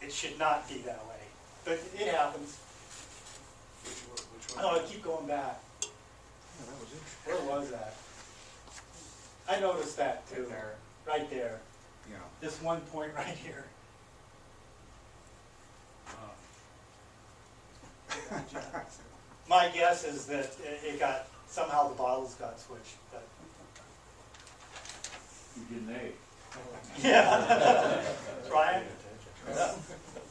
it should not be that way. But it happens. Which one? Oh, I keep going back. Yeah, that was it. Where was that? I noticed that too. Right there. Right there. Yeah. This one point right here. My guess is that it got, somehow the bottles got switched, but. You didn't A. Yeah. Brian?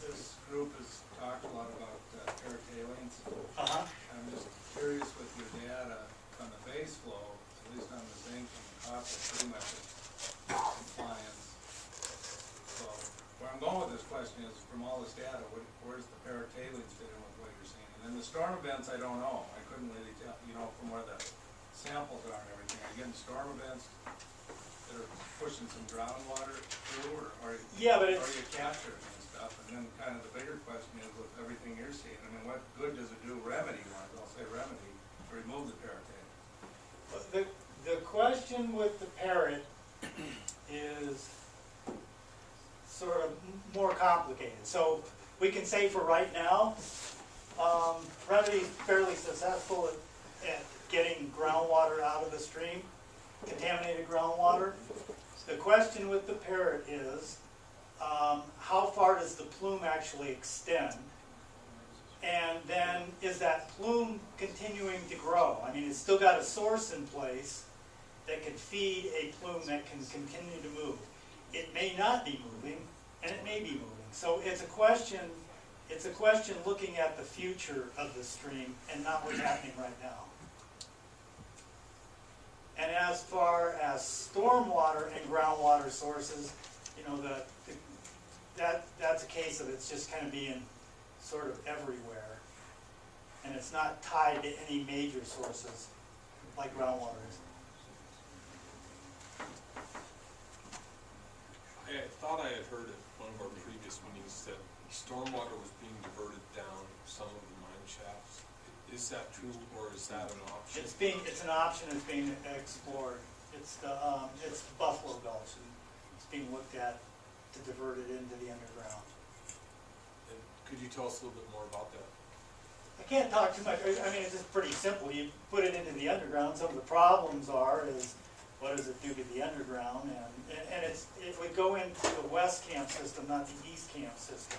This group has talked a lot about paratailings. Uh-huh. I'm just curious with your data on the base flow, at least on the zinc and the copper, pretty much at compliance. So where I'm going with this question is, from all this data, where's the paratailings fit in with what you're saying? And then the storm events, I don't know. I couldn't really tell, you know, from where the samples are and everything. Are you getting storm events that are pushing some groundwater through, or are Yeah, but you it's, capturing and stuff? And then kind of the bigger question is, with everything you're seeing, I mean, what good does it do remedy-wise, I'll say remedy, to remove the paratailings? the question with the parrot is sort of more complicated. So we can say for right now, remedy is fairly successful at getting groundwater out of the stream, contaminated groundwater. The question with the parrot is, how far does the plume actually extend? And then, is that plume continuing to grow? I mean, it's still got a source in place that can feed a plume that can continue to move. It may not be moving, and it may be moving. So it's a question looking at the future of the stream and not what's happening right now. And as far as stormwater and groundwater sources, you know, that's a case of it's just kind of being sort of everywhere. And it's not tied to any major sources like groundwater is. I thought I had heard at one of our previous meetings that stormwater was being diverted down some of the mine shafts. Is that true, or is that an option? It's an option that's being explored. It's Buffalo Gulch, and it's being looked at to divert it into the underground. And could you tell us a little bit more about that? I can't talk too much. I mean, it's just pretty simple. You put it into the underground. Some of the problems is what does it do to the underground, and it would go into the west camp system, not the east camp system.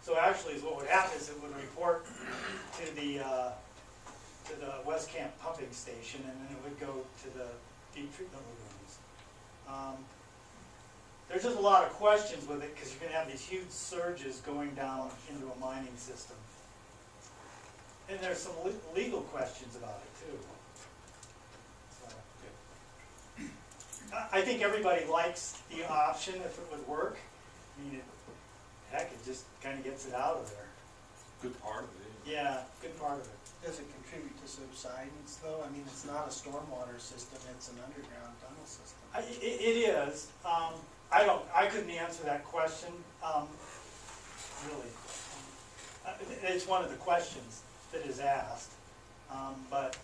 So actually, what would happen is it would report to the West Camp pumping station, and then it would go to the deep treatment lagoons. There's just a lot of questions with it because you're going to have these huge surges going down into a mining system, and there's some legal questions about it too. So, I think everybody likes the option if it would work. I mean, heck, it just kind of gets it out of there. Good part of it. Yeah, good part of it. Does it contribute to subsidence, though? I mean, it's not a stormwater system; it's an underground tunnel system. It is. I couldn't answer that question. Really, it's one of the questions that is asked, but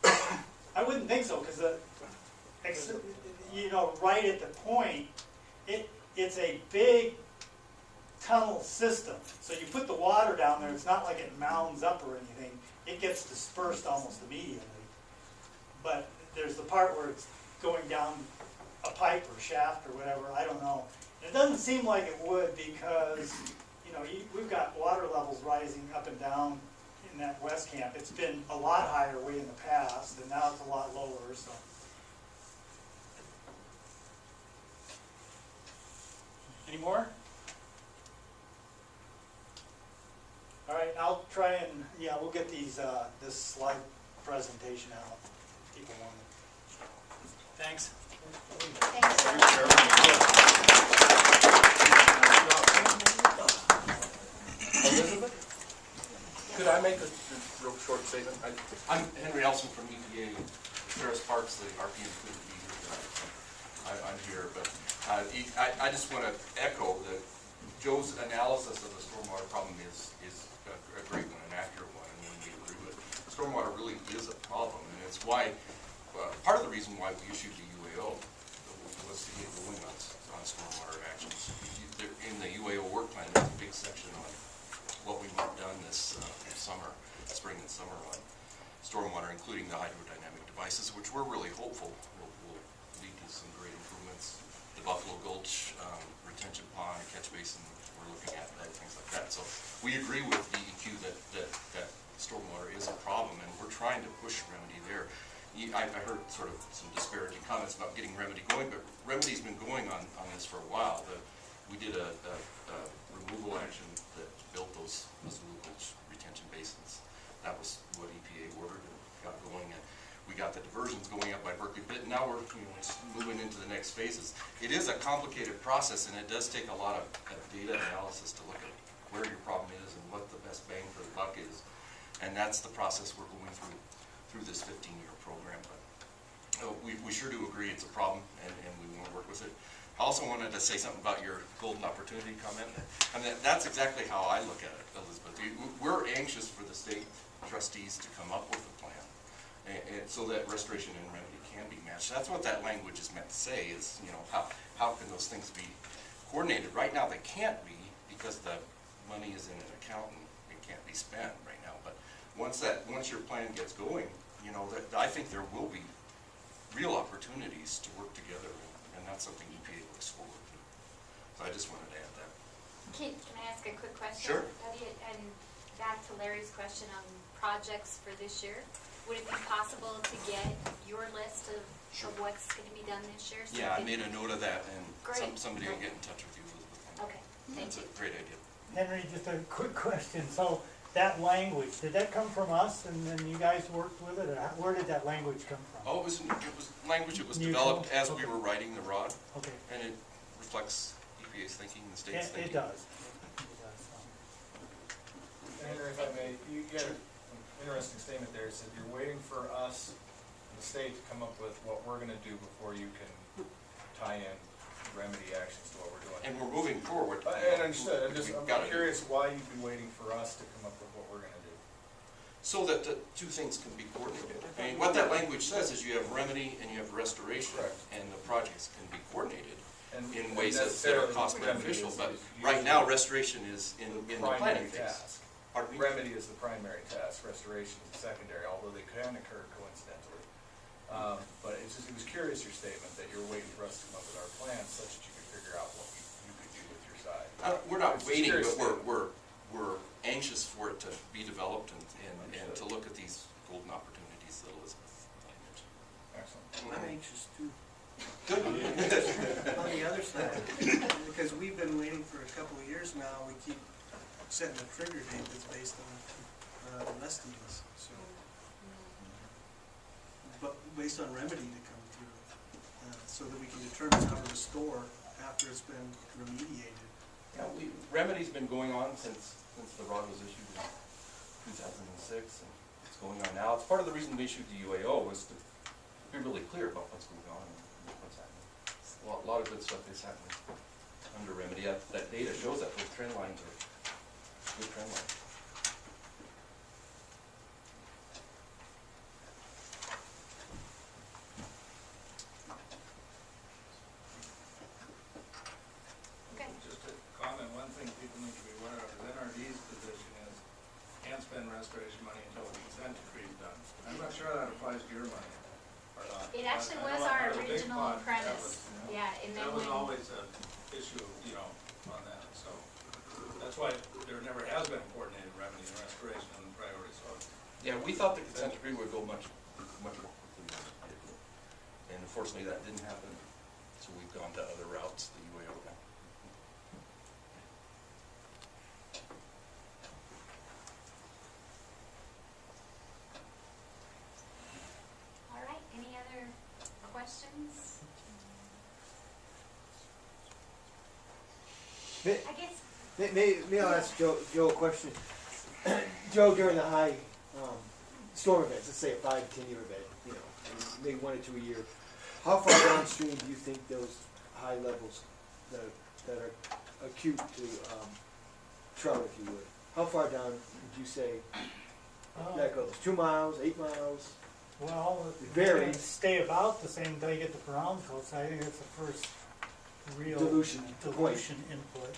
I wouldn't think so because you know, right at the point, it's a big tunnel system. So you put the water down there, it's not like it mounds up or anything. It gets dispersed almost immediately. But there's the part where it's going down a pipe or shaft or whatever, I don't know. And it doesn't seem like it would because, you know, we've got water levels rising up and down in that west camp. It's been a lot higher way in the past, and now it's a lot lower, so. Any more? All right, I'll try and, yeah, we'll get these, this slide presentation out. People want it. Thanks. Elizabeth? Could I make a real short statement? I'm Henry Elson from EPA. Ferris Parks, the RPM couldn't be here tonight. I'm here, but I just want to echo that Joe's analysis of the stormwater problem is a great one, an accurate one, and we agree with it. Stormwater really is a problem, and it's why, part of the reason why we issued the UAO was to get going on stormwater actions. In the summer, spring and summer on stormwater, including the hydrodynamic devices, which we're really hopeful will lead to some great improvements. The Buffalo Gulch retention pond, catch basin, we're looking at things like that. So we agree with DEQ that stormwater is a problem, and we're trying to push remedy there. I heard sort of some disparaging comments about getting remedy going, but remedy's been going on this for a while. We did a removal action that built those Missoula Gulch retention basins. That was what EPA ordered and got going, and we got the diversions going up by Berkeley Butte. Now we're moving into the next phases. It is a complicated process, and it does take a lot of data analysis to look at where your problem is and what the best bang for the buck is. And that's the process we're going through this 15-year program. But we sure do agree it's a problem, and we want to work with it. I also wanted to say something about your golden opportunity comment. And that's exactly how I look at it, Elizabeth. We're anxious for the state trustees to come up with a plan, and so that restoration and remedy can be matched. That's what that language is meant to say, is, you know, how can those things be coordinated? Right now they can't be, because the money is in an account and it can't be spent right now. But once your plan gets going, you know, I think there will be real opportunities to work together, and that's something EPA looks forward to. So I just wanted to add that. Can I ask a quick question? Sure. And back to Larry's question on projects for this year, would it be possible to get your list of Sure. what's going to be done this year? So Yeah, I we made a note of that, and Great. somebody will get in touch with you, Elizabeth. Okay, thank That's you. a great idea. Henry, just a quick question. So that language, did that come from us and then you guys worked with it? Or where did that language come from? Oh, it was language that was Neutral? developed as we Okay. were writing the ROD, Okay, and it reflects EPA's thinking, the state's it thinking. does. Henry, if I may, you got an interesting statement there. It said you're waiting for us, the state, to come up with what we're gonna do before you can tie in remedy actions to what we're doing. And we're moving forward. And understood, We've I'm gotta- curious why you'd be waiting for us to come up with what we're gonna do. So that the two things can be coordinated. I mean, what that language says is you have remedy and you have restoration, Correct. and the projects can be coordinated And in ways that are necessarily cost remedy beneficial, is but usually right now, restoration is in the primary planning phase. task. Pardon me? Remedy is the primary task, restoration is the secondary, although they can occur coincidentally. But it was curious, your statement, that you're waiting for us to come up with our plan such that you could figure out what you could do with your side. We're not It's a waiting, curious but statement. we're anxious for it to be developed and to Understood. look at these golden opportunities that Elizabeth mentioned. Excellent. I'm anxious too, Good. on the other side, because we've been waiting for a couple of years now. We keep setting a trigger date that's based on estimates, so. But based on remedy to come through, so that we can determine how to restore after it's been remediated. Yeah, remedy's been going on since the ROD was issued in 2006, and it's going on now. It's part of the reason we issued the UAO, was to be really clear about what's going on and what's happening. A lot of good stuff is happening under remedy. That data shows that those trend lines are good trend lines. Okay. Just to comment, one thing people need to be aware of is NRD's position is can't spend restoration money until the consent decree is done. I'm not sure that applies to your money or not. It actually I was know our a big original part, that premise. was- Yeah, and then That was when, always an issue, you know, on that, so that's why there never has been coordinated remedy and restoration on the priority, so. Yeah, we thought the consent decree would go much more quickly than it did. And unfortunately, that didn't happen, so we've gone to other routes, the UAO now. all right, any other questions? I guess, May I ask Joe a question? Joe, during the high storm events, let's say a 5 to 10 year event, you know, maybe 1 or 2 a year, how far downstream do you think those high levels that are acute to trout, if you would, how far down would you say that goes? 2 miles, 8 miles? Well, It varies. stay about the same until you get to ground coast. I think that's the first real Dilution point. dilution input.